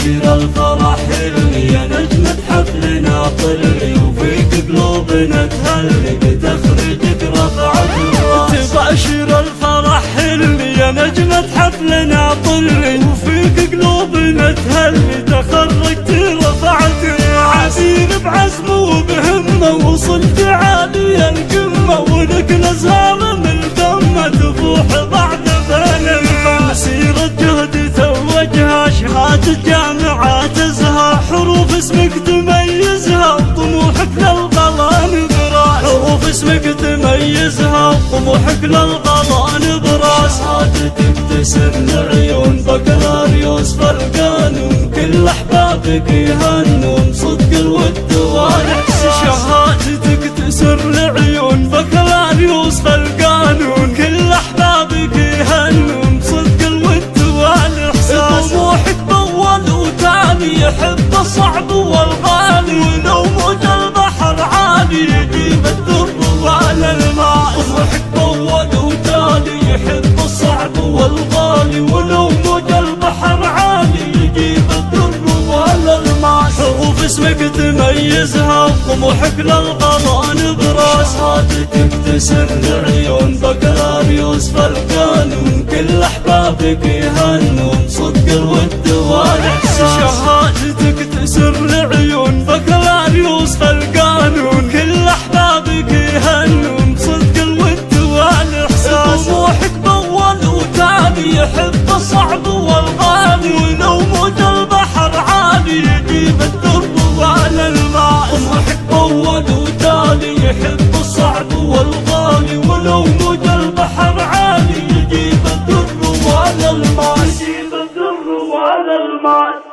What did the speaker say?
تباشر الفرح اللي يا نجمة حفلنا طلي، وفيك قلوبنا تهلي بتخرجك رفعت الراس. تباشر الفرح اللي يا نجمة حفلنا طلي، وفيك قلوبنا تهلي تخرجت رفعت الراس. عبير بعزم وبهمة وصلت عالي القمة، ولك نزهة من الفمة تفوح بعد بين الفم. سيرة جهد توجها شهادة جامعات ازهى، حروف اسمك تميزها وطموحك للغلا نبراس. حروف اسمك تميزها وطموحك للغلا نبراس. شهادتك تسر لعيون بكالوريوس فرقان، كل احبابك يهنون صدق الود والاحساس. شهادتك تسر لعيون بكالوريوس فرقان، كل احبابك يهنون صدق الود والاحساس. طموحك بول وتالي يحب الصعب والغالي، ولو موج البحر عالي يجيب الدر والماء. طموحك بول وتالي يحب الصعب والغالي، ولو موج البحر عالي يجيب الدر والماء. حروف اسمك تميزها وطموحك للغلا نبراس. شهادتك تسر لعيون بكالوريوس فرقان، كل احبابك يهنون صدق الود والاحساس. شهادتك تسر لعيون بكالوريوس فرقان، كل احبابك يهنون صدق الود والاحساس. طموحك بول وتالي يحب الصعب والغالي، ولو موج البحر عالي يجيب الدر والماء. طموحك بول وتالي يحب الصعب والغالي، ولو موج البحر عالي يجيب الدر والماء. يجيب الدر والماء.